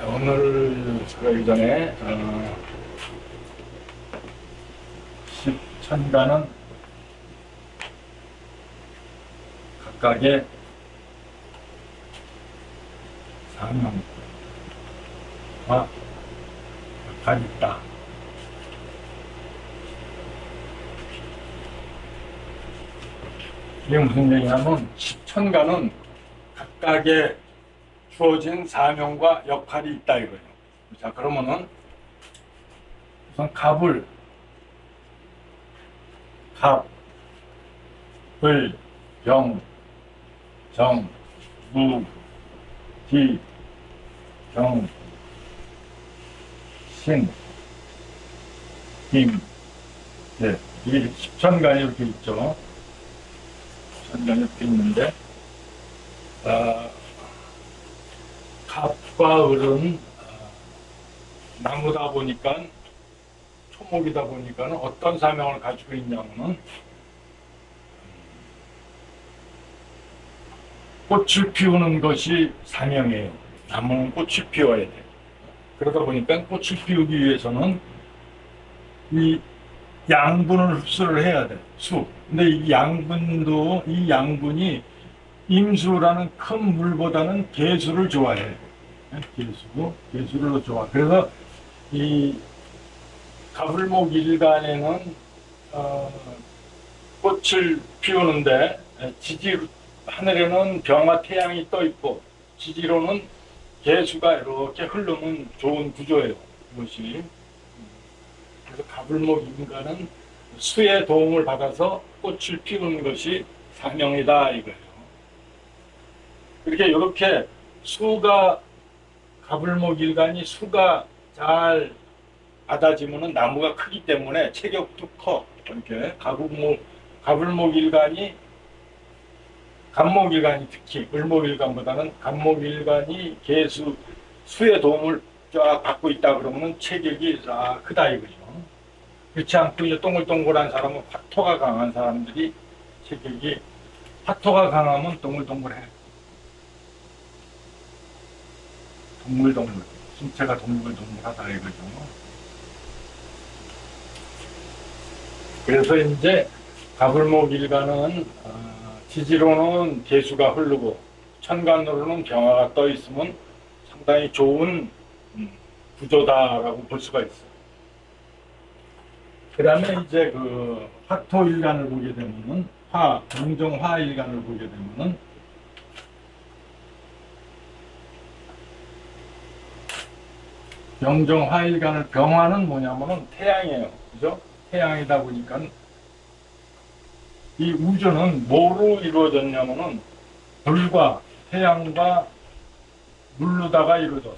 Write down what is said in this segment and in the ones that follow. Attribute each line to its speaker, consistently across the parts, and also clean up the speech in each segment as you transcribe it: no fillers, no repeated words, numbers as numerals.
Speaker 1: 오늘 그러기 전에 십천가는 각각의 사명과 역할이 있다. 이게 무슨 얘기냐면 십천가는 각각의 주어진 사명과 역할이 있다 이거예요. 자, 그러면은 우선 갑을 을, 경, 정, 무, 기, 경, 신, 김, 네, 이게 십천간이 이렇게 있죠. 십천간이 이렇게 있는데, 갑과 을은 나무다 보니까, 초목이다 보니까 어떤 사명을 가지고 있냐면은 꽃을 피우는 것이 사명이에요. 나무는 꽃을 피워야 돼. 그러다 보니까 꽃을 피우기 위해서는 이 양분을 흡수를 해야 돼. 수. 근데 이 양분이 임수라는 큰 물보다는 개수를 좋아해. 개수를 좋아. 그래서 이 가불목 일간에는 꽃을 피우는데 하늘에는 병화 태양이 떠 있고 지지로는 개수가 이렇게 흐르는 좋은 구조예요. 이것이. 그래서 가불목 인간은 수의 도움을 받아서 꽃을 피우는 것이 사명이다 이거예요. 이렇게 수가 가불목 일간이 수가 잘 받아지면은 나무가 크기 때문에 체격도 커. 이렇게 가불목 일간이 간목일간이 특히 을목일간보다는 간목일간이 수의 도움을 쫙 받고 있다 그러면 체격이 쫙 크다 이거죠. 그렇지 않고 이제 동글동글한 사람은 화토가 강한 사람들이 화토가 강하면 동글동글해. 동글동글. 신체가 동글동글하다 이거죠. 그래서 이제 가불목일간은 지지로는 개수가 흐르고 천간으로는 병화가 떠 있으면 상당히 좋은 구조다라고 볼 수가 있어요. 그 다음에 이제 그 화토일간을 보게 되면은 병정화일간을 보게 되면은 병정화일간을 병화는 뭐냐면은 태양이에요. 그죠? 태양이다 보니까 이 우주는 뭐로 이루어졌냐면은 불과 태양과 물로다가 이루어졌어.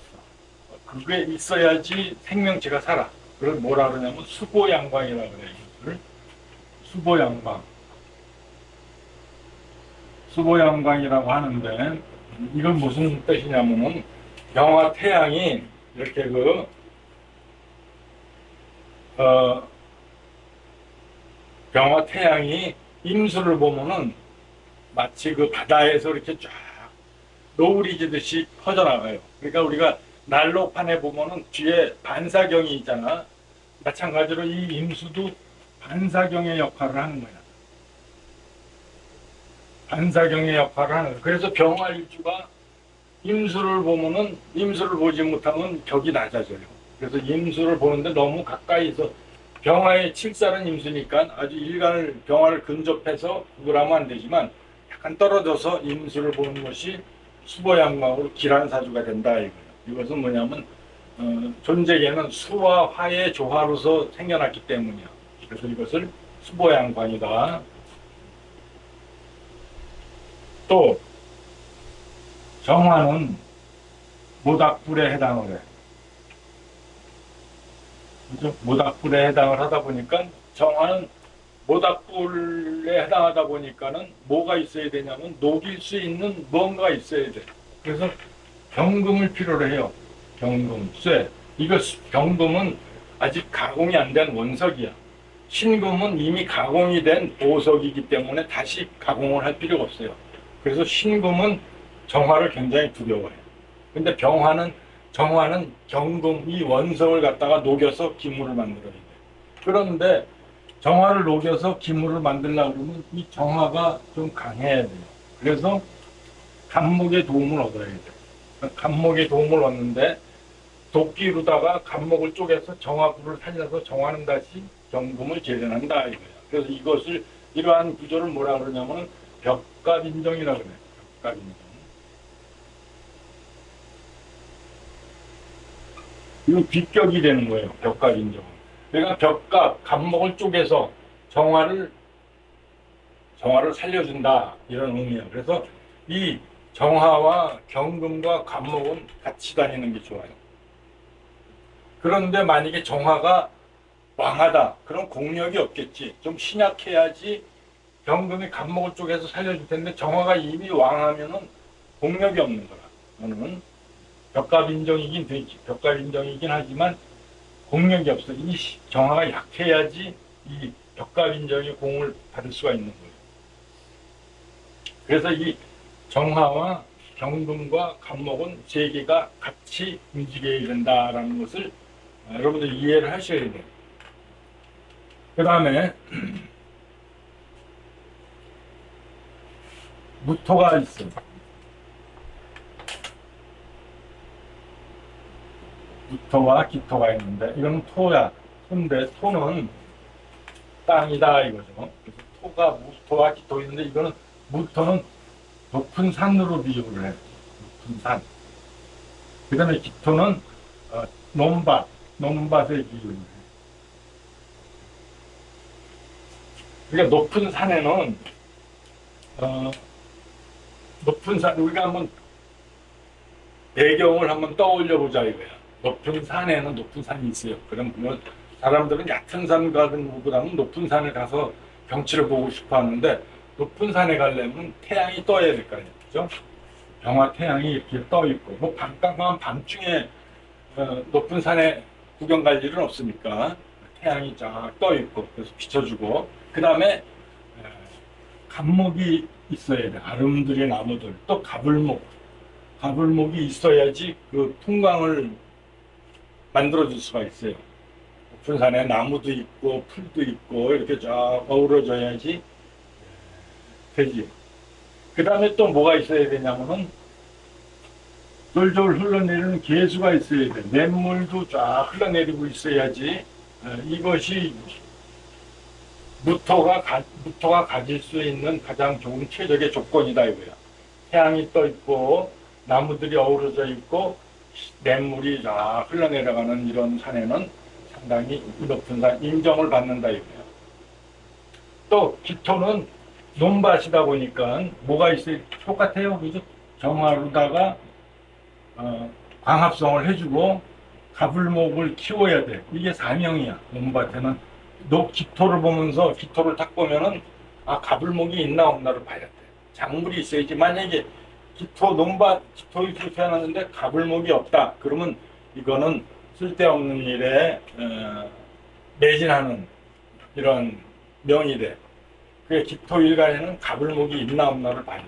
Speaker 1: 그게 있어야지 생명체가 살아. 그걸 뭐라 그러냐면 수보양광이라 그래요. 이것을 수보양광. 수보양광이라고 하는데 이건 무슨 뜻이냐면은 병화 태양이 이렇게 병화 태양이 임수를 보면은 마치 그 바다에서 이렇게 쫙 노을이 지듯이 퍼져나가요. 그러니까 우리가 난로판에 보면은 뒤에 반사경이 있잖아. 마찬가지로 이 임수도 반사경의 역할을 하는 거야. 반사경의 역할을 하는 거야. 그래서 병화일주가 임수를 보지 못하면 격이 낮아져요. 그래서 임수를 보는데 너무 가까이서 병화의 칠살은 임수니까 아주 병화를 근접해서 구분하면 안 되지만 약간 떨어져서 임수를 보는 것이 수보양광으로 기란사주가 된다 이거예요. 이것은 뭐냐면 존재계는 수와 화의 조화로서 생겨났기 때문이야. 그래서 이것을 수보양광이다. 또 정화는 모닥불에 해당을 해. 그죠? 모닥불에 해당을 하다 보니까 정화는 모닥불에 해당하다 보니까는 뭐가 있어야 되냐면 녹일 수 있는 뭔가 있어야 돼. 그래서 병금을 필요로 해요. 병금, 쇠. 병금은 아직 가공이 안 된 원석이야. 신금은 이미 가공이 된 보석이기 때문에 다시 가공을 할 필요가 없어요. 그래서 신금은 정화를 굉장히 두려워해요. 근데 병화는 정화는 경금, 이 원석을 갖다가 녹여서 기물을 만들어야 돼. 그런데 정화를 녹여서 기물을 만들려고 그러면 이 정화가 좀 강해야 돼요. 그래서 간목의 도움을 얻어야 돼요. 간목의 도움을 얻는데 도끼로다가 간목을 쪼개서 정화구를 살려서 정화는 다시 경금을 재련한다 이거야. 그래서 이것을 이러한 구조를 뭐라 그러냐면 벽갑인정이라 그래요. 벽갑인정. 이거 비격이 되는 거예요. 벽갑인정은. 그러니까 벽갑, 간목을 쪼개서 정화를 살려준다 이런 의미야. 그래서 이 정화와 경금과 간목은 같이 다니는 게 좋아요. 그런데 만약에 정화가 왕하다. 그럼 공력이 없겠지. 좀 신약해야지 경금이 간목을 쪼개서 살려줄 텐데 정화가 이미 왕하면은 공력이 없는 거라. 너는 벽갑인정이긴 되지. 벽갑인정이긴 하지만 공력이 없어. 이 정화가 약해야지 이 벽갑인정의 공을 받을 수가 있는 거예요. 그래서 이 정화와 경금과 간목은 세 개가 같이 움직여야 된다라는 것을 여러분들 이해를 하셔야 돼요. 그 다음에 무토가 있어요. 무토와 기토가 있는데 이건 토야. 토인데 토는 땅이다 이거죠. 그래서 토가 무토와 기토 있는데 이거는 무토는 높은 산으로 비유를 해요. 높은 산. 그 다음에 기토는 논밭에 비유를 해요. 그러니까 높은 산에는 높은 산 우리가 한번 배경을 한번 떠올려 보자 이거야. 높은 산에는 높은 산이 있어요. 그럼 사람들은 얕은 산 가는 것보다는 높은 산에 가서 경치를 보고 싶어 하는데 높은 산에 가려면 태양이 떠야 될 거 아니에요. 그죠? 병화 태양이 이렇게 떠 있고 뭐 깜깜한 밤중에 높은 산에 구경 갈 일은 없으니까 태양이 쫙 떠 있고 그래서 비춰주고 그 다음에 간목이 있어야 돼. 아름드리 나무들 또 가불목이 있어야지 그 풍광을 만들어줄 수가 있어요. 높은 산에 나무도 있고 풀도 있고 이렇게 쫙 어우러져야지 되지. 그 다음에 또 뭐가 있어야 되냐면은 졸졸 흘러내리는 개수가 있어야 돼. 냇물도 쫙 흘러내리고 있어야지 이것이 무토가 가질 수 있는 가장 좋은 최적의 조건이다 이거야. 태양이 떠 있고 나무들이 어우러져 있고 냇물이 쫙 흘러내려가는 이런 산에는 상당히 높은 산 인정을 받는다 이거야. 또 기토는 논밭이다 보니까 뭐가 있어요? 똑같아요. 그죠? 정화로다가 광합성을 해주고 가불목을 키워야 돼. 이게 사명이야. 논밭에는 기토를 보면서 기토를 딱 보면은 가불목이 있나 없나를 봐야 돼. 작물이 있어야지. 만약에 기토를 그렇게 해놨는데 가불목이 없다. 그러면 이거는 쓸데없는 일에 매진하는 이런 명이 돼. 그 기토일간에는 가불목이 있나 없나를 봐야 돼.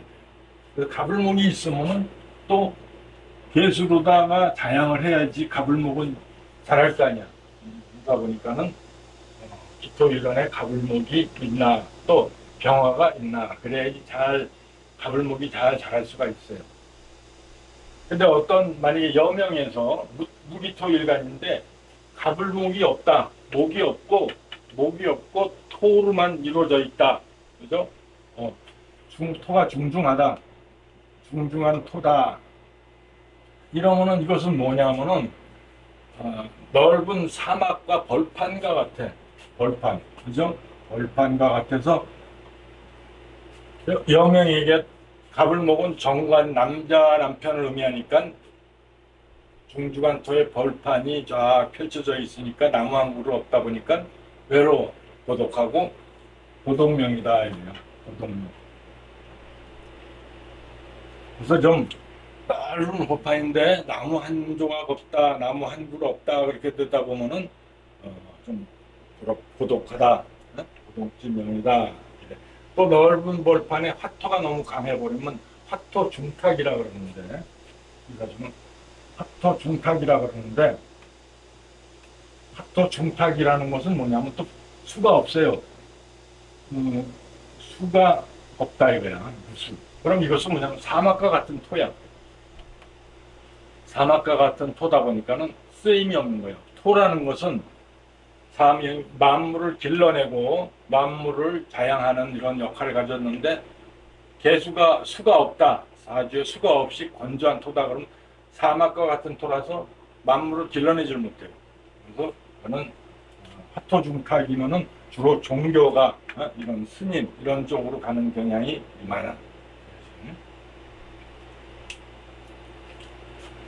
Speaker 1: 그래서 가불목이 있으면은 또 개수로다가 자양을 해야지 가불목은 자랄 거 아니야. 그러다 보니까는 기토일간에 가불목이 있나 또 병화가 있나 그래야지 가불목이 잘 자랄 수가 있어요. 근데 만약에 여명에서 무기토일간인데 가불목이 없다. 목이 없고 토로만 이루어져 있다. 그죠? 토가 중중하다. 중중한 토다. 이러면은 이것은 뭐냐면은 넓은 사막과 벌판과 같아. 벌판. 그죠? 벌판과 같아서 여명에게 가불목은 정관 남자 남편을 의미하니까 중중한 토에 벌판이 쫙 펼쳐져 있으니까 나무 한 그루 없다 보니까 외로워 고독하고 고독명이다 이래요. 고독명. 그래서 좀 넓은 벌판인데 나무 한 조각 없다, 나무 한 그루 없다 그렇게 듣다 보면은 좀 고독하다, 고독지명이다. 또 넓은 벌판에 화토가 너무 강해버리면 화토 중탁이라 그러는데 그래가지고 합토 중탁이라 그러는데, 합토 중탁이라는 것은 뭐냐면 또 수가 없어요. 수가 없다 이거야. 수. 그럼 이것은 뭐냐면 사막과 같은 토야. 사막과 같은 토다 보니까는 쓰임이 없는 거예요. 토라는 것은 만물을 길러내고 만물을 자양하는 이런 역할을 가졌는데, 수가 없다. 사주에 수가 없이 건조한 토다. 그러면 사막과 같은 토라서 만물을 길러내질 못해요. 그래서 저는 화토중탁이면은 주로 종교가 이런 스님 이런 쪽으로 가는 경향이 많아.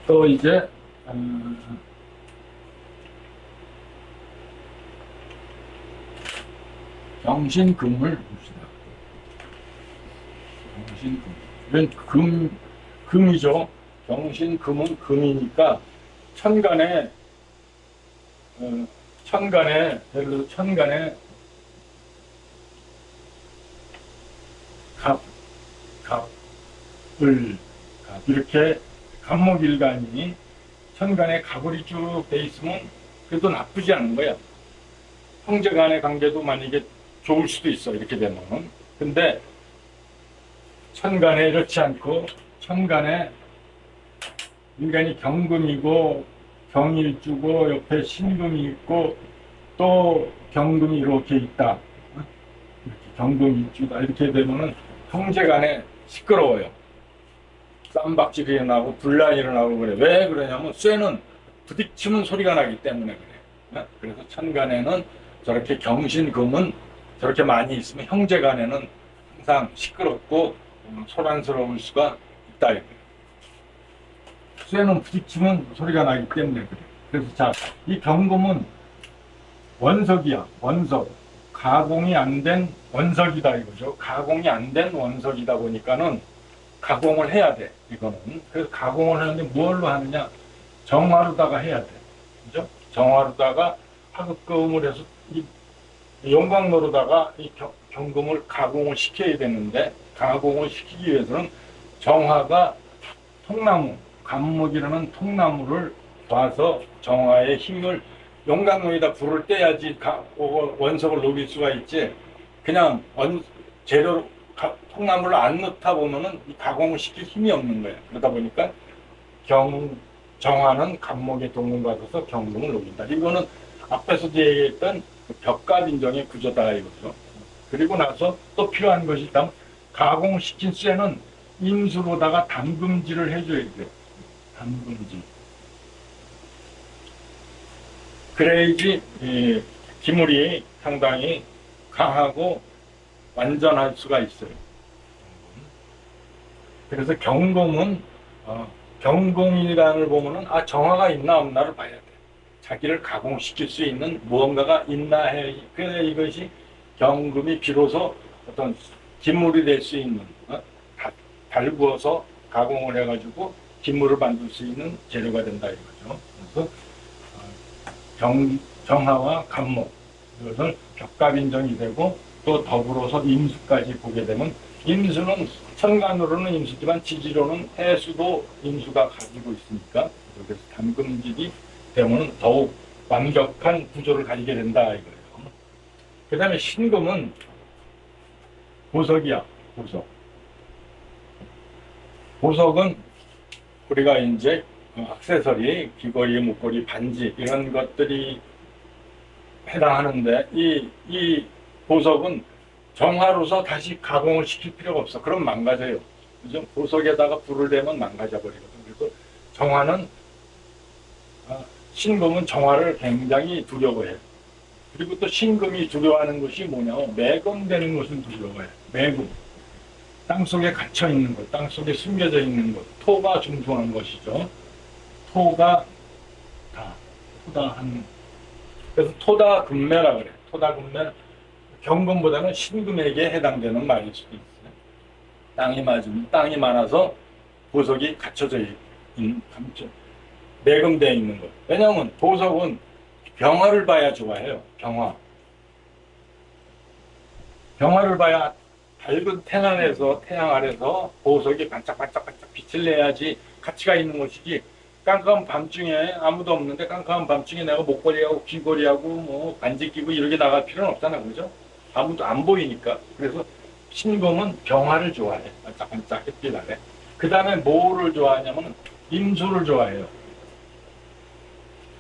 Speaker 1: 또 이제 경신금을 봅시다. 경신금. 이건 금이죠. 경신금은 금이니까 천간에 예를 들어 천간에 갑, 갑, 이렇게 갑목일간이 천간에 갑을이 쭉 돼 있으면 그래도 나쁘지 않은 거야. 형제 간의 관계도 만약에 좋을 수도 있어, 이렇게 되면은. 근데 천간에 이렇지 않고 천간에 인간이 경금이고 경일주고 옆에 신금이 있고 또 경금이 이렇게 있다. 이렇게 경금일주다. 이렇게 되면은 형제간에 시끄러워요. 쌈박질이 일어나고 분란이 일어나고 그래. 왜 그러냐면 쇠는 부딪히면 소리가 나기 때문에 그래. 그래서 천간에는 저렇게 경신금은 저렇게 많이 있으면 형제간에는 항상 시끄럽고 소란스러울 수가 있다 이거예요. 쇠는 부딪히면 소리가 나기 때문에 그래. 그래서 자, 이 경금은 원석이야. 원석. 가공이 안 된 원석이다 이거죠. 가공이 안 된 원석이다 보니까는 가공을 해야 돼. 이거는. 그래서 가공을 하는데 뭘로 하느냐? 정화로다가 해야 돼. 그죠? 정화로다가 화급금을 해서 이 용광로로다가 이 경금을 가공을 시켜야 되는데, 가공을 시키기 위해서는 정화가 통나무, 감목이라는 통나무를 봐서 정화의 힘을 용광로에다 불을 떼야지 원석을 녹일 수가 있지. 그냥 재료 통나무를 안 넣다 보면은 이 가공을 시킬 힘이 없는 거예요. 그러다 보니까 정화는 감목의 동을 받아서 경금을 녹인다. 이거는 앞에서도 얘기했던 벽갑인정의 구조다 이거죠. 그리고 나서 또 필요한 것이 있다면, 가공시킨 쇠는 임수로다가 담금질을 해줘야 돼요. 담금질. 그래야지 기물이 상당히 강하고 완전할 수가 있어요. 그래서 경공이란을 보면은 정화가 있나 없나를 봐야 돼. 자기를 가공시킬 수 있는 무언가가 있나 해. 그래야 이것이 경금이 비로소 어떤 기물이 될 수 있는, 달구어서 가공을 해가지고 기물을 만들 수 있는 재료가 된다 이거죠. 그래서 정화와 간목, 이것을 벽갑인정이 되고, 또 더불어서 임수까지 보게 되면, 임수는 천간으로는 임수지만 지지로는 해수도 임수가 가지고 있으니까, 그래서 담금질이 되면 더욱 완벽한 구조를 가지게 된다 이거예요. 그 다음에 신금은 보석이야. 보석은 우리가 이제 액세서리, 귀걸이, 목걸이, 반지 이런 것들이 해당하는데, 이 보석은 정화로서 다시 가공을 시킬 필요가 없어. 그럼 망가져요. 그죠? 보석에다가 불을 대면 망가져 버리거든. 그래서 신금은 정화를 굉장히 두려워해. 그리고 또 신금이 두려워하는 것이 뭐냐면, 매금되는 것을 두려워해. 매금. 땅속에 갇혀 있는 것, 땅속에 숨겨져 있는 것, 토가 중요한 것이죠. 토다 한. 그래서 토다금매라 그래. 토다금매. 경금보다는 신금에게 해당되는 말일 수도 있어요. 땅이 많아서 보석이 갇혀져 있는, 매금되어 있는 것. 왜냐하면 보석은 병화를 봐야 좋아해요. 병화를 봐야 밝은 태양 아래서 보석이 반짝반짝 빛을 내야지 가치가 있는 것이지, 깜깜한 밤중에 아무도 없는데 깜깜한 밤중에 내가 목걸이하고 귀걸이하고 뭐 반지 끼고 이렇게 나갈 필요는 없잖아, 그죠? 아무도 안 보이니까. 그래서 신금은 병화를 좋아해. 반짝반짝 햇빛 아래. 그 다음에 뭐를 좋아하냐면 임수를 좋아해요.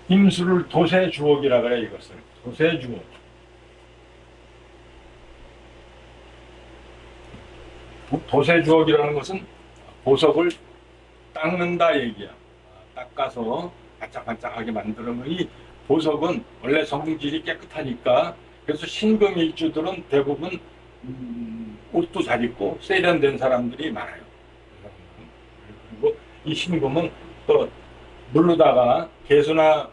Speaker 1: 임수를 도세주옥이라 그래, 이것을. 도세주옥. 도세주옥이라는 것은 보석을 닦는다 얘기야. 닦아서 반짝반짝하게 만들면 이 보석은 원래 성질이 깨끗하니까 그래서 신금일주들은 대부분 옷도 잘 입고 세련된 사람들이 많아요. 그리고 이 신금은 또 누르다가 개수나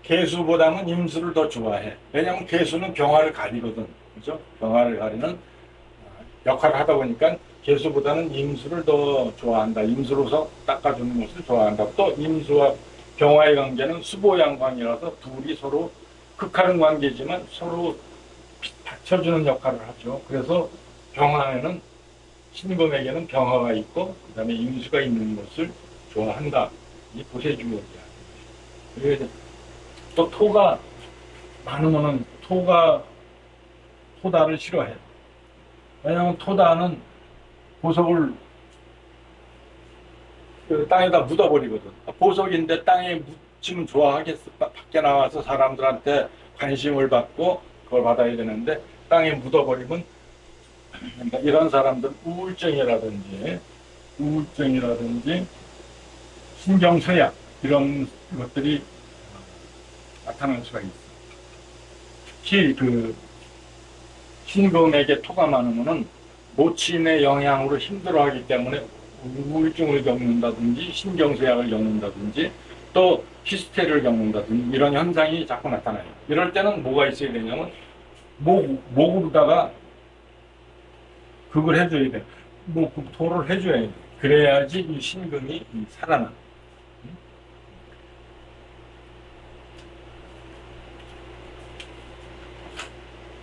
Speaker 1: 개수보다는 임수를 더 좋아해. 왜냐하면 개수는 병화를 가리거든. 그죠? 병화를 가리는 역할을 하다 보니까 개수보다는 임수를 더 좋아한다. 임수로서 닦아주는 것을 좋아한다. 또 임수와 병화의 관계는 수보양관이라서 둘이 서로 극하는 관계지만 서로 받쳐주는 역할을 하죠. 그래서 병화에는 신금에게는 병화가 있고 그다음에 임수가 있는 것을 좋아한다. 이 보세주목이야. 그리고 또 토가 많으면은 토다를 싫어해. 왜냐하면 토다는 보석을 그 땅에다 묻어버리거든. 보석인데 땅에 묻히면 좋아하겠어. 밖에 나와서 사람들한테 관심을 받고 그걸 받아야 되는데 땅에 묻어버리면 그러니까 이런 사람들 우울증이라든지 신경쇠약 이런 것들이 나타날 수가 있어. 특히 그 신금에게 토가 많으면은 모친의 영향으로 힘들어하기 때문에 우울증을 겪는다든지 신경쇠약을 겪는다든지 또 히스테리를 겪는다든지 이런 현상이 자꾸 나타나요. 이럴 때는 뭐가 있어야 되냐면 목으로다가 그걸 해줘야 돼. 토를 해줘야 돼. 그래야지 이 신금이 살아나.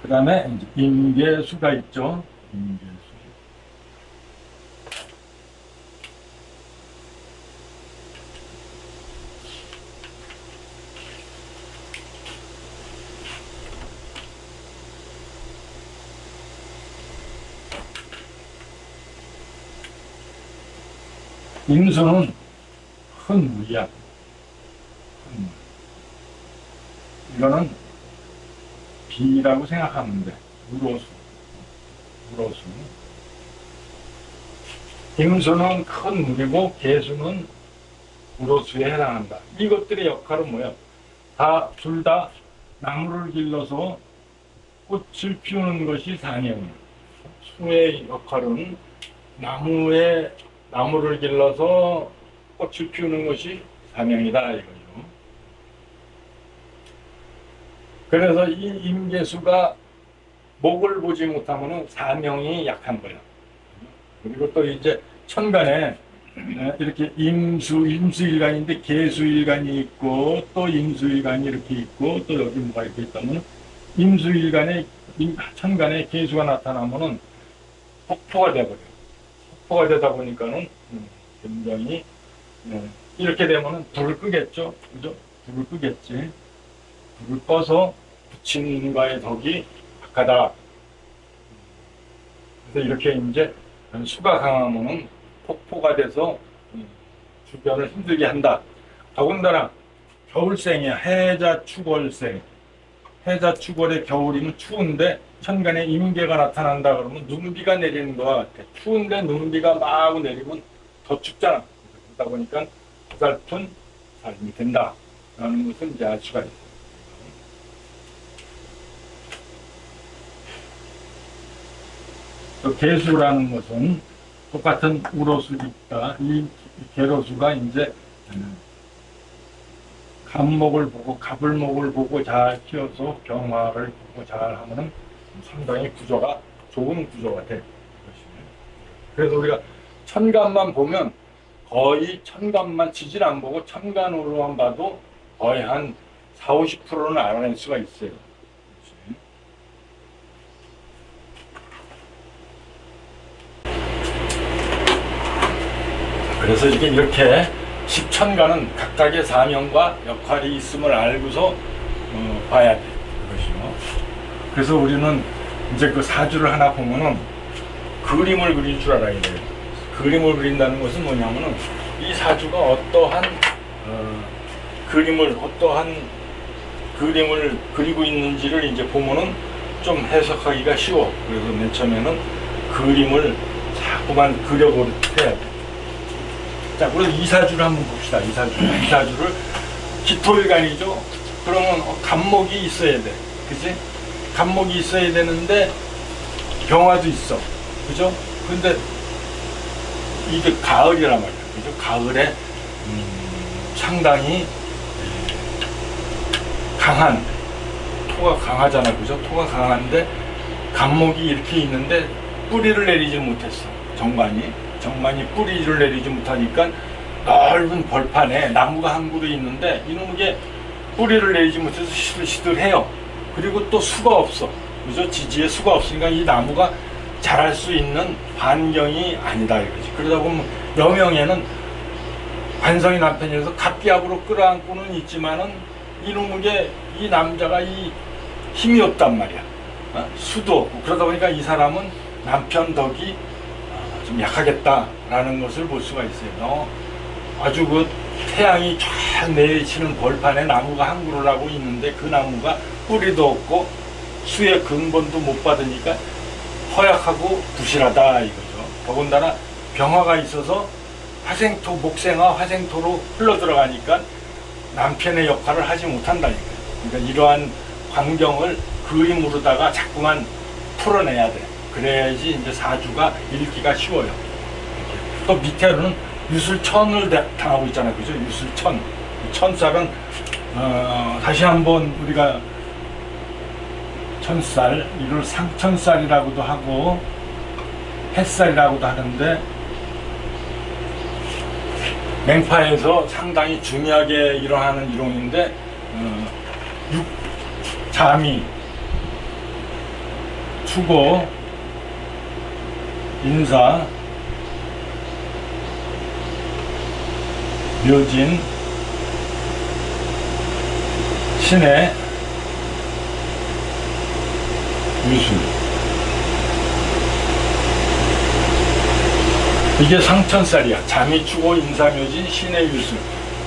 Speaker 1: 그 다음에 임계수가 있죠. 임계수. 임수는 큰 물이야. 이거는 비라고 생각하면 돼. 우로수. 임수는 큰 물이고 개수는 우로수에 해당한다. 이것들의 역할은 뭐야? 둘 다 나무를 길러서 꽃을 피우는 것이 사명이야. 수의 역할은 나무를 길러서 꽃을 피우는 것이 사명이다 이거죠. 그래서 이 임계수가 목을 보지 못하면 사명이 약한 거야. 그리고 또 이제 천간에 이렇게 임수일간인데 계수일간이 있고 또 임수일간이 이렇게 있고 또 여기 뭐가 이렇게 있다면 임수일간에 천간에 계수가 나타나면은 폭포가 돼버려요. 폭포가 되다 보니까는 굉장히 이렇게 되면은 불을 끄겠죠, 그죠? 불을 끄겠지. 불을 꺼서 부친과의 덕이 악하다. 그래서 이렇게 이제 수가 강하면은 폭포가 돼서 주변을 힘들게 한다. 더군다나 겨울생이야. 해자축월생. 해자축월의 겨울이면 추운데 천간에 임계가 나타난다 그러면 눈비가 내리는 거와 같아. 추운데 눈비가 마구 내리면 더 춥잖아. 그러다 보니까 고달픈 삶이 된다 라는 것을 이제 알 수가 있어. 또 계수라는 것은 똑같은 우로수니까 이 계로수가 이제 갑목을 보고 갑을목을 보고 잘 키워서 병화를 보고 잘 하면은 상당히 구조가 좋은 구조가 돼. 그래서 우리가 천간만 보면 거의 천간만 지질 안 보고 천간으로만 봐도 거의 한 40~50%는 알아낼 수가 있어요. 그래서 이게 이렇게 십천가는 각각의 사명과 역할이 있음을 알고서 봐야 돼. 그것이요. 그래서 우리는 이제 그 사주를 하나 보면은 그림을 그릴 줄 알아야 돼요. 그림을 그린다는 것은 뭐냐면은 이 사주가 어떠한 그림을 그리고 있는지를 이제 보면은 좀 해석하기가 쉬워. 그래서 맨 처음에는 그림을 자꾸만 그려보려 해야 돼. 자, 그럼 이 사주를 한번 봅시다. 이 사주를 기토일간이죠. 그러면 간목이 있어야 돼. 그치? 간목이 있어야 되는데 병화도 있어. 그죠? 근데 이게 가을이란 말이야. 그죠? 가을에 상당히 강한 토가 강하잖아. 그죠? 토가 강한데 간목이 이렇게 있는데 뿌리를 내리지 못했어. 정관이 뿌리를 내리지 못하니까 넓은 벌판에 나무가 한 그루 있는데 이놈에게 뿌리를 내리지 못해서 시들시들해요. 그리고 또 수가 없어. 그죠? 지지에 수가 없으니까 이 나무가 자랄 수 있는 환경이 아니다 이거지. 그러다 보면 여명에는 관성이 남편이어서 갑기압으로 끌어안고는 있지만은 이놈에게 이 남자가 이 힘이 없단 말이야. 수도 없고 그러다 보니까 이 사람은 남편 덕이 좀 약하겠다라는 것을 볼 수가 있어요. 아주 그 태양이 쫙 내리치는 벌판에 나무가 한 그루라고 있는데 그 나무가 뿌리도 없고 수의 근본도 못 받으니까 허약하고 부실하다 이거죠. 더군다나 병화가 있어서 화생토, 목생화 화생토로 흘러 들어가니까 남편의 역할을 하지 못한다 이거예요. 그러니까 이러한 환경을 그림으로다가 자꾸만 풀어내야 돼. 그래야지 이제 사주가 읽기가 쉬워요. 또 밑에는 유술천을 당하고 있잖아요. 그죠? 유술천. 천살은 다시 한번 우리가 천살, 이걸 상천살이라고도 하고 햇살이라고도 하는데 맹파에서 상당히 중요하게 일어나는 이론인데 자미, 수고, 인사, 묘진, 신해, 유술. 이게 상천살이야. 자미, 추고, 인사, 묘진, 신해, 유술.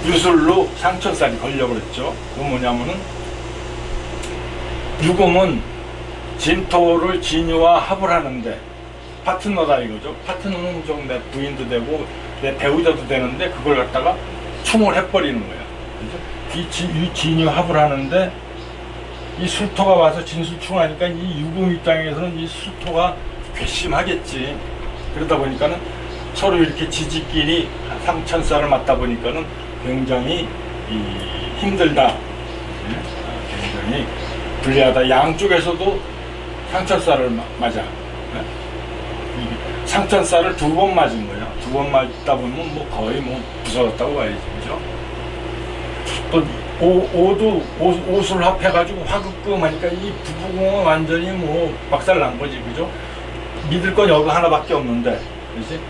Speaker 1: 유술로 상천살이 걸려버렸죠. 그건 뭐냐면은 유금은 진토를 진유와 합을 하는데 파트너다 이거죠. 파트너는 좀 내 부인도 되고 내 배우자도 되는데 그걸 갖다가 충을 해버리는 거야. 그죠? 이 진유 합을 하는데 이 수토가 와서 진수충하니까 이 유금 입장에서는 이 수토가 괘씸하겠지. 그러다 보니까는 서로 이렇게 지지끼리 상천살을 맞다 보니까는 굉장히 힘들다. 굉장히 불리하다. 양쪽에서도 상천살을 맞아. 상천살을 2번 맞은 거야. 2번 맞다 보면 뭐 거의 뭐 부서졌다고 봐야지. 그죠? 또 옷을 합해가지고 화급금 하니까 이 부부궁은 완전히 뭐 박살 난 거지. 그죠? 믿을 건 여기 하나밖에 없는데. 그지?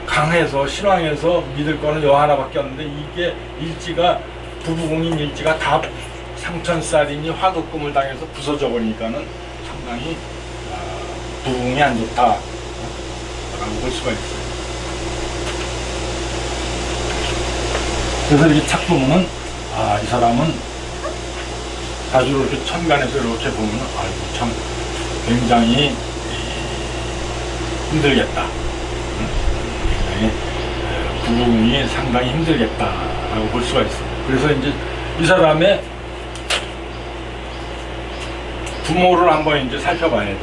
Speaker 1: 강해서 신왕에서 믿을 거는 여기 하나밖에 없는데 이게 일지가 부부궁인 일지가 다 상천살이니 화급금을 당해서 부서져 버리니까는 상당히 부부궁이 안 좋다 라고 볼 수가 있어요. 그래서 이렇게 착 보면은 이 사람은 사주를 이렇게 천간에서 이렇게 보면은 아이고 참 굉장히 힘들겠다. 굉장히 부부궁이 상당히 힘들겠다라고 볼 수가 있어요. 그래서 이제 이 사람의 부모를 한번 이제 살펴봐야 돼.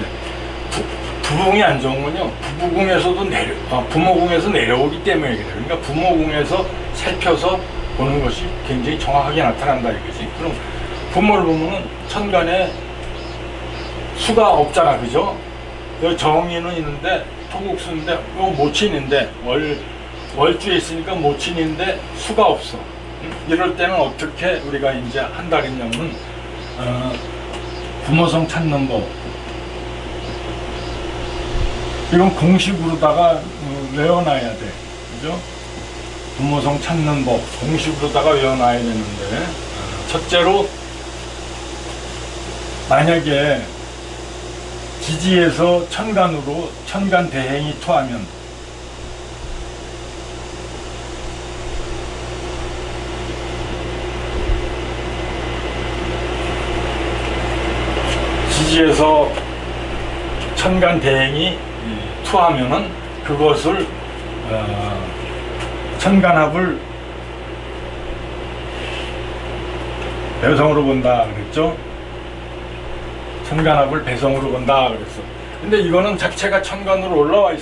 Speaker 1: 부부궁이 안 좋은 건요. 부부궁에서도 부모궁에서 내려오기 때문에 그래요. 그러니까 부모궁에서 살펴서 보는 것이 굉장히 정확하게 나타난다 이거지. 그럼 부모를 보면은 천간에 수가 없잖아, 그죠? 여기 정인은 있는데 토국수인데 요 모친인데 월주에 있으니까 모친인데 수가 없어. 이럴 때는 어떻게 우리가 이제 한다 그랬냐면은 부모성 찾는 법. 이건 공식으로다가 외워놔야 돼. 그죠? 부모성 찾는 법 공식으로다가 외워놔야 되는데, 첫째로 만약에 지지에서 천간으로 천간대행이 토하면 지지에서 천간대행이 투하면은 그것을 천간합을 배성으로 본다 그랬죠. 천간합을 배성으로 본다 그랬어. 근데 이거는 자체가 천간으로 올라와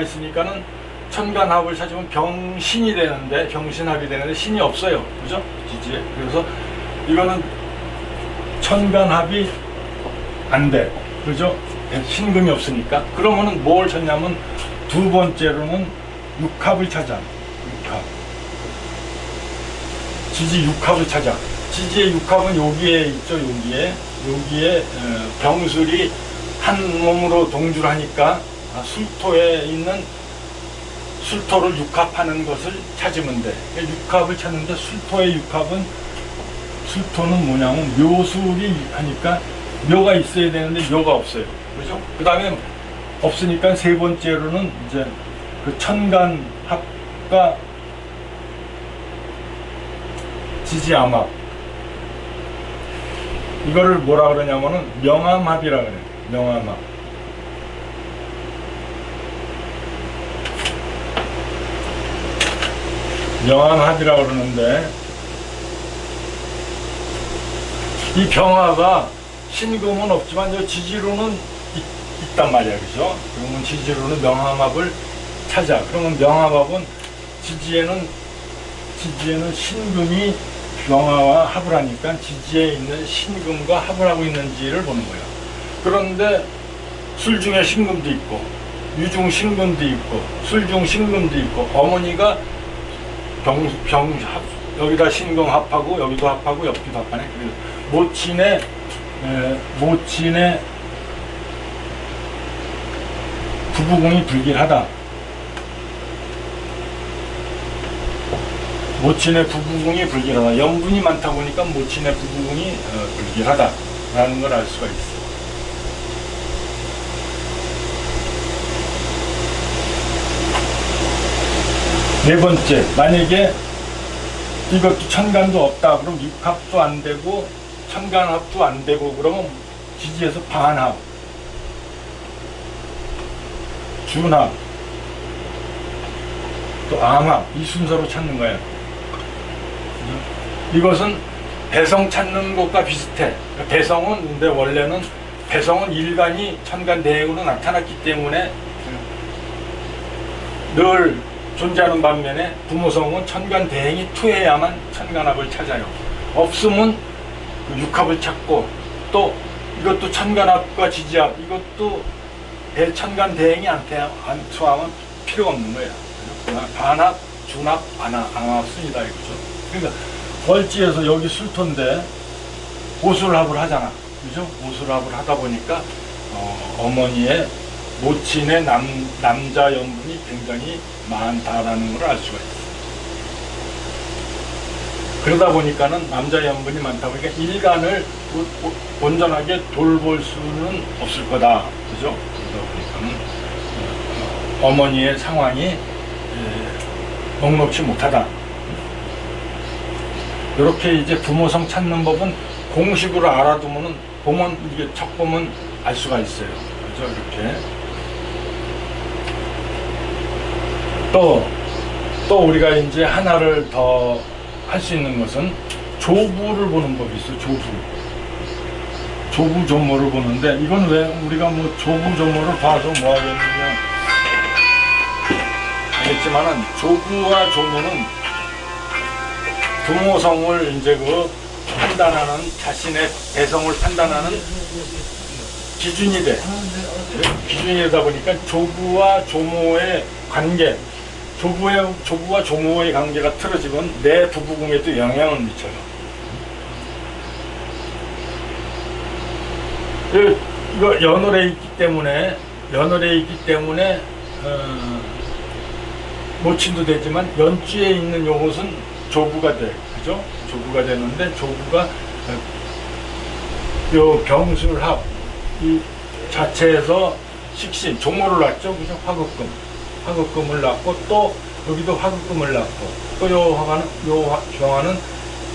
Speaker 1: 있으니까는 천간합을 찾으면 병신이 되는데, 병신합이 되는데 신이 없어요. 그죠? 지지에. 그래서 이거는 천간합이 안 돼. 그죠? 신금이 없으니까. 그러면은 뭘 찾냐면 두 번째로는 육합을 찾아. 육합. 지지 육합을 찾아. 지지의 육합은 여기에 있죠. 여기에 병술이 한 몸으로 동줄하니까 술토에 있는 술토를 육합하는 것을 찾으면 돼. 육합을 찾는데 술토는 뭐냐면 묘술이 하니까 묘가 있어야 되는데 묘가 없어요. 그죠? 그 다음에 없으니까 세 번째로는 이제 그 천간합과 지지암합, 이거를 뭐라 그러냐면은 명암합이라 그래. 명암합. 명암합이라 그러는데, 이 병화가 신금은 없지만 저 지지로는 있단 말이야. 그죠? 그러면 지지로는 명암합을 찾아. 그러면 명암합은 지지에는 신금이 명화와 합을 하니까 지지에 있는 신금과 합을 하고 있는지를 보는 거야. 그런데 술 중에 신금도 있고 유중 신금도 있고 술 중 신금도 있고, 어머니가 여기다 신금 합하고 여기도 합하고 여기도 합하네. 그래서 모친의 부부궁이 불길하다. 모친의 부부궁이 불길하다. 염분이 많다 보니까 모친의 부부궁이 불길하다라는 걸 알 수가 있어. 네 번째, 만약에 이것도 천간도 없다. 그럼 육합도 안 되고 천간합도 안 되고, 그러면 지지에서 반합, 준합, 또 암합, 이 순서로 찾는 거야. 이것은 배성 찾는 것과 비슷해. 배성은 근데 원래는 배성은 일간이 천간대행으로 나타났기 때문에 늘 존재하는 반면에 부모성은 천간대행이 투해야만 천간합을 찾아요. 없으면 육합을 찾고, 또 이것도 천간합과 지지합, 이것도 천간대행이 안 투하면 필요가 없는 거야. 반합, 준합, 암합 순이다 이거죠. 그러니까 월지에서 여기 술토인데 오술합을 하잖아. 그죠? 오술합을 하다 보니까 어머니의 모친의 남자 연분이 굉장히 많다라는 걸 알 수가 있어. 그러다 보니까는 남자 연분이 많다 보니까 일간을 온전하게 돌볼 수는 없을 거다. 그죠? 그러다 보니까는 어머니의 상황이 녹록치 못하다. 이렇게 이제 부모성 찾는 법은 공식으로 알아두면은 보면 이게 척 보면 알 수가 있어요. 그죠? 이렇게. 또 우리가 이제 하나를 더 할 수 있는 것은 조부를 보는 법이 있어요. 조부 조모를 보는데, 이건 왜 우리가 뭐 조부 조모를 봐서 뭐 하겠느냐 하겠지만은, 조부와 조모는 부모성을 이제 판단하는, 자신의 배성을 판단하는 기준이 돼. 기준이다 보니까 조부와 조모의 관계, 조부와 조모의 관계가 틀어지면 내 부부궁에도 영향을 미쳐요. 이거 연월에 있기 때문에 모친도 되지만 연주에 있는 요것은 조부가 돼. 그죠? 조부가 되는데 조부가 요 병술합 이 자체에서 식신 종모를 낳죠. 그죠? 화극금을 낳고 또 여기도 화극금을 낳고 또 요 병화는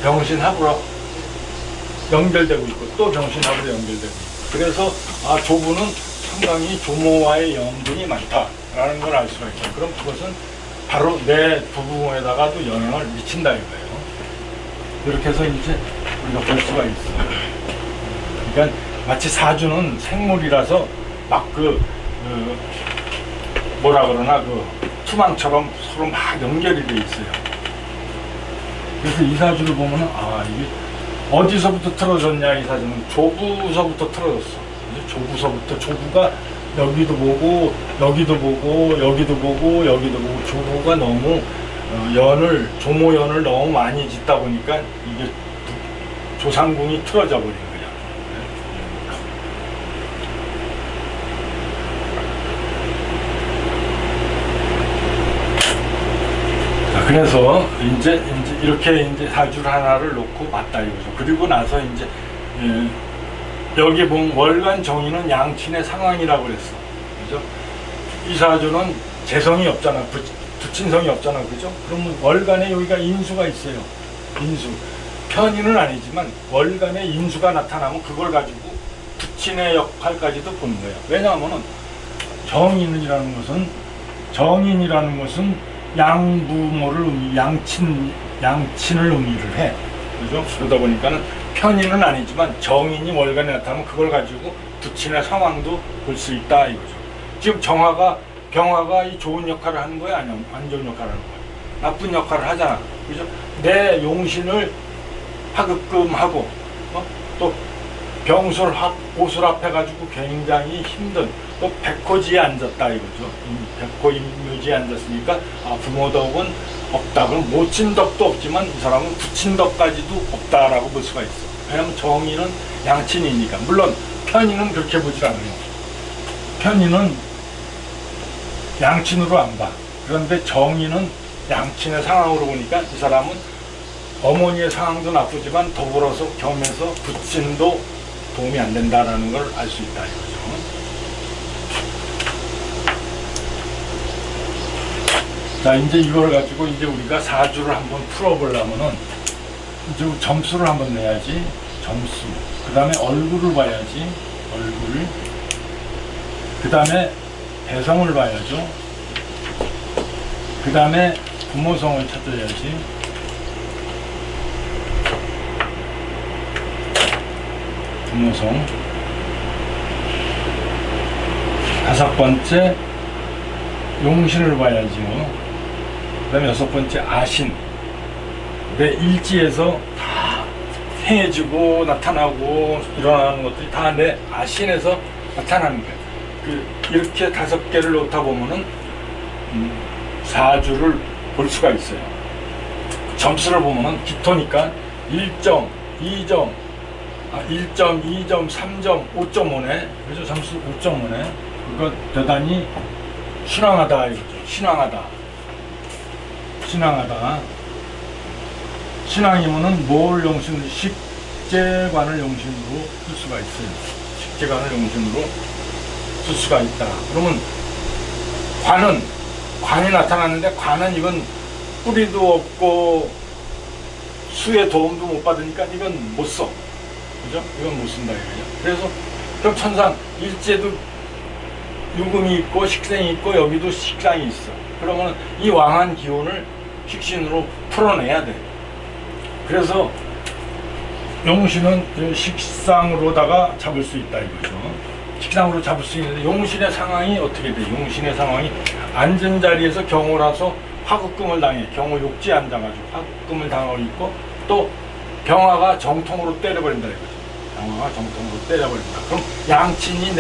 Speaker 1: 병신합으로 연결되고 있고 또 병신합으로 연결되고 있고 그래서 조부는 상당히 조모와의 연분이 많다라는 걸 알 수가 있죠. 그럼 그것은 바로 내 부부에다가도 영향을 미친다 이거예요. 이렇게 해서 이제 우리가 볼 수가 있어요. 그러니까 마치 사주는 생물이라서 막 뭐라 그러나 투망처럼 서로 막 연결이 돼 있어요. 그래서 이 사주를 보면은 이게 어디서부터 틀어졌냐 이 사주는 조부서부터 틀어졌어. 조부서부터 조부가 여기도 보고 여기도 보고 여기도 보고 여기도 보고 조부가 너무 조모연을 너무 많이 짓다 보니까 이게 조상궁이 틀어져 버린 거야. 그래서 이제 이렇게 이제 사주를 하나를 놓고 봤다 이거죠. 그리고 나서 이제 여기 보면 월간 정인은 양친의 상황이라고 그랬어. 그죠? 이 사주는 재성이 없잖아. 부친성이 없잖아. 그죠? 그러면 월간에 여기가 인수가 있어요. 인수. 편인은 아니지만 월간에 인수가 나타나면 그걸 가지고 부친의 역할까지도 보는 거예요. 왜냐하면은 정인이라는 것은 양부모를 양친을 의미를 해. 그죠? 그러다 보니까는 편인은 아니지만 정인이 월간에 나타나면 그걸 가지고 부친의 상황도 볼 수 있다 이거죠. 지금 병화가 이 좋은 역할을 하는 거야, 아니면 안 좋은 역할을 하는 거야? 나쁜 역할을 하잖아. 그죠? 내 용신을 하급금하고 또 보술합해가지고 굉장히 힘든 또 백호지에 앉았다 이거죠. 백호임묘지에 앉았으니까 부모덕은 없다. 그럼 모친덕도 없지만 이 사람은 부친덕까지도 없다라고 볼 수가 있어. 왜냐하면 정인은 양친이니까. 물론 편인은 그렇게 보질 않아요. 편인은 양친으로 안 봐. 그런데 정인은 양친의 상황으로 보니까 이 사람은 어머니의 상황도 나쁘지만 더불어서 겸해서 부친도 도움이 안 된다라는 걸 알 수 있다 이거죠. 자, 이제 이걸 가지고 이제 우리가 사주를 한번 풀어보려면은 이제 점수를 한번 내야지. 점수. 그 다음에 얼굴을 봐야지. 얼굴. 그 다음에 배성을 봐야죠. 그 다음에 부모성을 찾아야지. 부모성. 다섯 번째 용신을 봐야지요. 그 다음에 여섯 번째 아신. 내 일지에서 다 행해지고 나타나고 일어나는 것들이 다 내 아신에서 나타나는 거예요. 이렇게 다섯 개를 놓다 보면은 사주를 볼 수가 있어요. 점수를 보면은 기토니까 1점, 2점, 1점, 2점, 3점, 5.5네. 그래서 점수 5.5네. 그거 대단히 신앙하다 이거죠. 신앙하다. 신앙이면은 뭘 용신으로 식재관을 용신으로 쓸 수가 있어요. 식재관을 용신으로 쓸 수가 있다. 그러면 관이 나타났는데 관은 이건 뿌리도 없고 수의 도움도 못 받으니까 이건 못 써. 그죠? 이건 못 쓴다 이거죠. 그래서 그럼 천상 일제도 유금이 있고 식생이 있고 여기도 식상이 있어. 그러면 이 왕한 기운을 식신으로 풀어내야 돼. 그래서 용신은 식상으로다가 잡을 수 있다 이거죠. 식상으로 잡을 수 있는데 용신의 상황이 어떻게 돼? 용신의 상황이 앉은 자리에서 경호라서 화급금을 당해. 경호 욕지에 앉아가지고 화급금을 당하고 있고 또 병화가 정통으로 때려버린다 이거죠. 병화가 정통으로 때려버린다. 그럼 양친이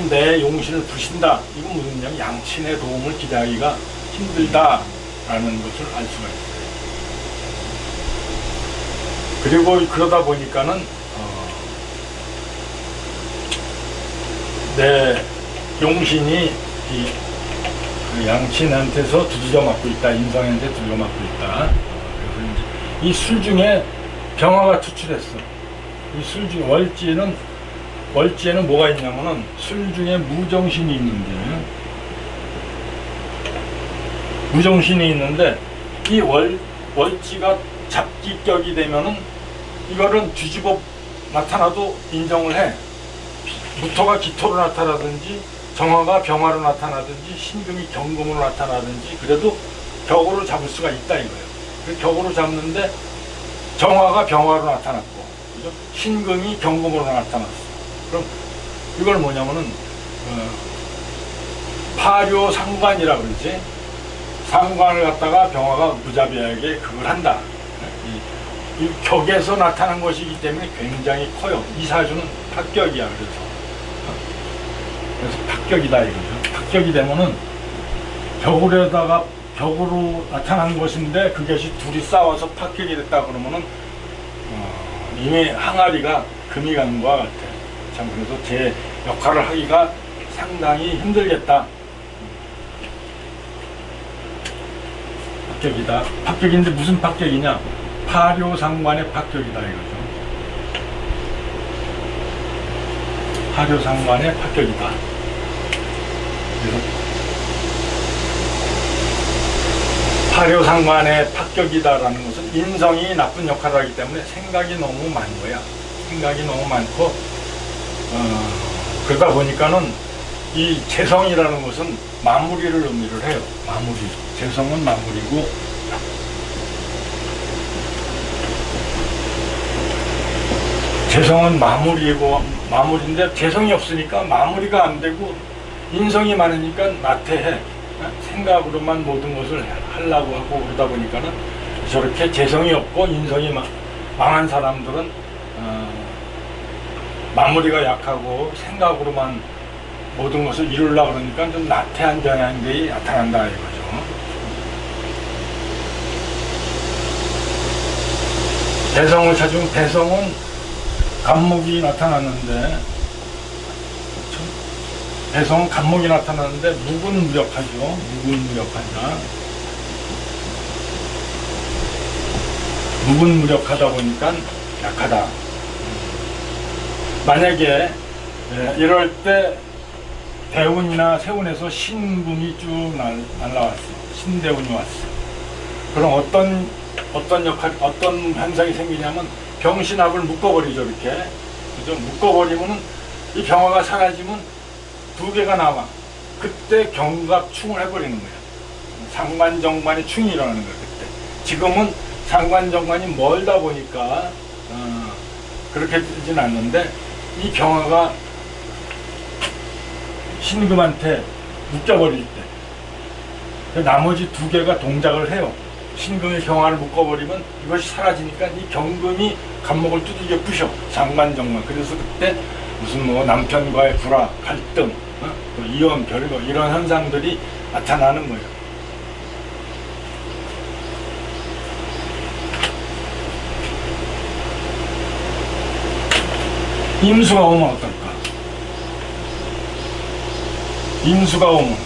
Speaker 1: 내 용신을 부신다. 이건 무슨 얘기냐? 양친의 도움을 기대하기가 힘들다라는 것을 알 수가 있어요. 그리고 그러다 보니까는 내 용신이 그 양친한테서 두들겨 맞고 있다. 인성한테 두들겨 맞고 있다. 그래서 이제 이 술 중에 병화가 투출했어. 이 술 중에 월지에는 뭐가 있냐면은 술 중에 무정신이 있는데 이 월지가 잡기격이 되면은 이거는 뒤집어 나타나도 인정을 해. 무토가 기토로 나타나든지 정화가 병화로 나타나든지 신금이 경금으로 나타나든지 그래도 격으로 잡을 수가 있다 이거예요. 그 격으로 잡는데 정화가 병화로 나타났고 그죠? 신금이 경금으로 나타났어. 그럼 이걸 뭐냐면은 파묘상관이라 그러지. 상관을 갖다가 병화가 무자비하게 그걸 한다. 이 격에서 나타난 것이기 때문에 굉장히 커요. 이 사주는 합격이야. 그래서 합격이다 이거죠. 합격이 되면은 격으로 나타난 것인데 그것이 둘이 싸워서 합격이 됐다 그러면은 이미 항아리가 금이 간 것과 같아. 참 그래서 제 역할을 하기가 상당히 힘들겠다. 합격이다. 합격인데 무슨 합격이냐? 파묘상관의 합격이다 이거죠. 파묘상관의 합격이다. 그래서 파묘상관의 합격이다라는 것은 인성이 나쁜 역할을 하기 때문에 생각이 너무 많은 거야. 생각이 너무 많고 그러다 보니까는 이 재성이라는 것은 마무리를 의미를 해요. 마무리. 재성은 마무리고 재성은 마무리인데 재성이 없으니까 마무리가 안 되고 인성이 많으니까 나태해. 생각으로만 모든 것을 하려고 하고 그러다 보니까는 저렇게 재성이 없고 인성이 망한 사람들은 마무리가 약하고 생각으로만 모든 것을 이루려고 그러니까 좀 나태한 경향들이 나타난다 이거죠. 대성을 찾으면 대성은 간목이 나타났는데 대성은 간목이 나타났는데 무근무력하죠. 무근무력하다. 무근무력하다 보니까 약하다. 만약에 이럴 때 대운이나 세운에서 신궁이 쭉 날라왔어. 신대운이 왔어. 그럼 어떤 현상이 생기냐면 병신합을 묶어버리죠, 이렇게. 그죠? 묶어버리면은 이 병화가 사라지면 두 개가 남아. 그때 경갑충을 해버리는 거야. 상관정관의 충이 일어나는 거야, 그때. 지금은 상관정관이 멀다 보니까, 그렇게 되진 않는데, 이 병화가 신금한테 묶여버릴 때, 나머지 두 개가 동작을 해요. 신금이 병화를 묶어버리면 이것이 사라지니까 이 경금이 간목을 두들겨 부셔. 상관정관. 그래서 그때 무슨 뭐 남편과의 불화, 갈등, 또 이혼, 결과 이런 현상들이 나타나는 거예요. 임수가 오면 어떨까? 임수가 오면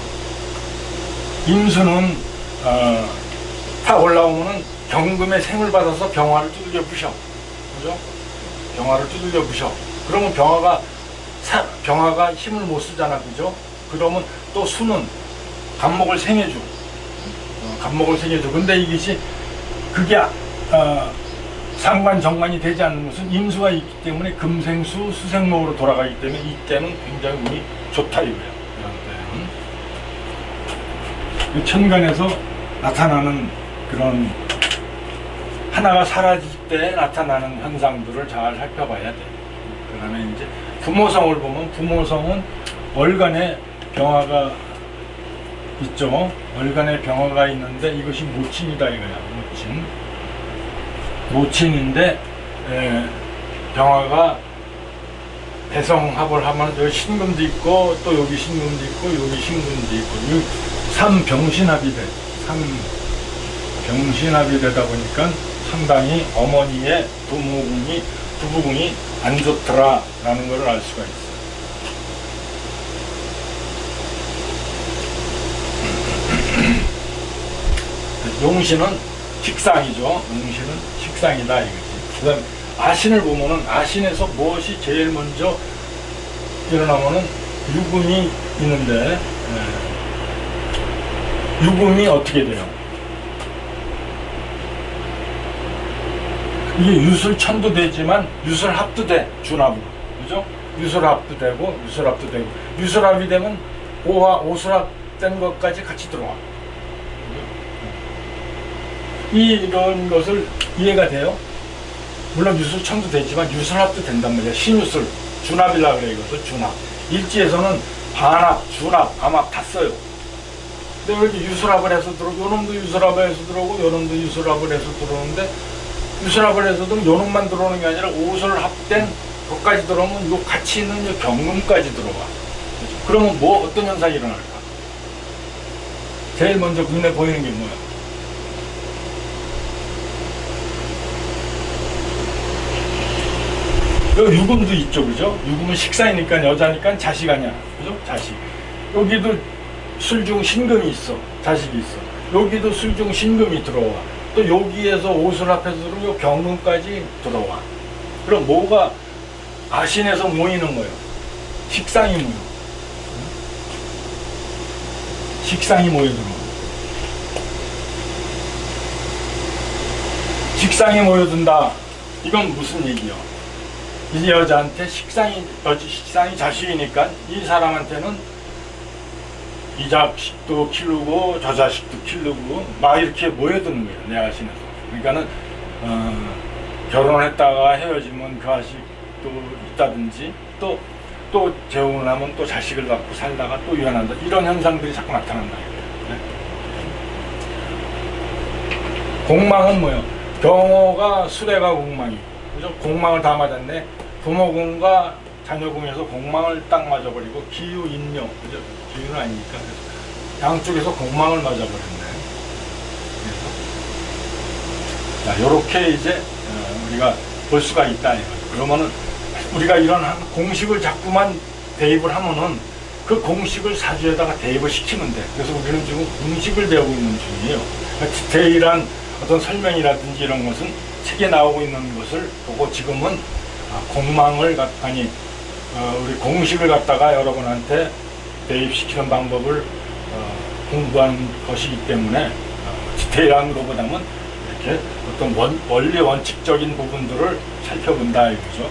Speaker 1: 임수는 탁 올라오면은 경금의 생을 받아서 병화를 두들겨 부셔. 그죠? 병화를 두들겨 부셔. 그러면 병화가 힘을 못 쓰잖아. 그죠? 그러면 또 수는 간목을 생해줘. 간목을 생해줘. 근데 이것이 그게 상관 정관이 되지 않는 것은 임수가 있기 때문에 금생수 수생목으로 돌아가기 때문에 이때는 굉장히 운이 좋다 이거야. 이런 때는 천간에서 나타나는 그런 하나가 사라질 때 나타나는 현상들을 잘 살펴봐야 돼. 그 다음에 이제 부모성을 보면 부모성은 월간에 병화가 있죠. 월간에 병화가 있는데 이것이 모친이다 이거야. 모친인데 병화가 대성합을 하면 여기 신금도 있고 또 여기 신금도 있고 여기 신금도 있고 삼병신합이 돼. 삼병신합이 되다 보니까 상당히 어머니의 부부궁이 안 좋더라라는 것을 알 수가 있어요. 용신은 식상이죠. 용신은 식상이다 이거지. 그다음 아신을 보면은 아신에서 무엇이 제일 먼저 일어나면은 유금이 있는데 유금이 어떻게 돼요? 이게 유술천도 되지만 유술합도 돼. 준합으로. 그죠? 유술합도 되고 유술합도 되고 유술합이 되면 오화 오술합 된 것까지 같이 들어와. 이런 것을 이해가 돼요? 물론 유술천도 되지만 유술합도 된단 말이야. 신유술, 준합이라고 그래. 이것을 준합. 일지에서는 반합, 준합, 암합 다 써요. 근데 이렇게 유술합을 해서 들어오고 요놈도 유술합을 해서 들어오고 요놈도 유술합을 해서 들어오는데 유술합을 해서도 요놈만 들어오는 게 아니라 오술합된 것까지 들어오면 요 같이 있는 요 경금까지 들어와. 그렇죠? 그러면 뭐 어떤 현상이 일어날까? 제일 먼저 눈에 보이는 게 뭐야? 여기 유금도 있죠, 그죠? 유금은 식사이니까 여자니까 자식 아니야, 그죠? 자식. 여기도 술중 신금이 있어, 자식이 있어. 여기도 술중 신금이 들어와. 또 여기에서 오술합해서 들어오고 경금까지 들어와. 그럼 뭐가 아신에서 모이는 거예요? 식상이 모여. 식상이 모여들어. 식상이 모여든다. 이건 무슨 얘기요? 이 여자한테 식상이 자식이니까 이 사람한테는 이 자식도 키우고 저 자식도 키우고 막 이렇게 모여드는 거예요. 내 아신에서. 그러니까는 결혼했다가 헤어지면 그 자식도 있다든지 또 재혼을 하면 또 자식을 갖고 살다가 또 이혼한다. 이런 현상들이 자꾸 나타난다. 네? 공망은 뭐예요? 경호가 수레가 공망이고, 그죠? 공망을 다 맞았네. 부모궁과 자녀궁에서 공망을 딱 맞아버리고 기유, 인묘, 그죠? 기유는 아니니까 그래서 양쪽에서 공망을 맞아버렸네. 그래서 자, 요렇게 이제 우리가 볼 수가 있다 이거죠. 그러면은 우리가 이런 공식을 자꾸만 대입을 하면은 그 공식을 사주에다가 대입을 시키면 돼. 그래서 우리는 지금 공식을 배우고 있는 중이에요. 그러니까 디테일한 어떤 설명이라든지 이런 것은 책에 나오고 있는 것을 보고 지금은 공망을 우리 공식을 갖다가 여러분한테 대입시키는 방법을 공부한 것이기 때문에 디테일한 것보다는 이렇게 어떤 원리 원칙적인 부분들을 살펴본다 이거죠.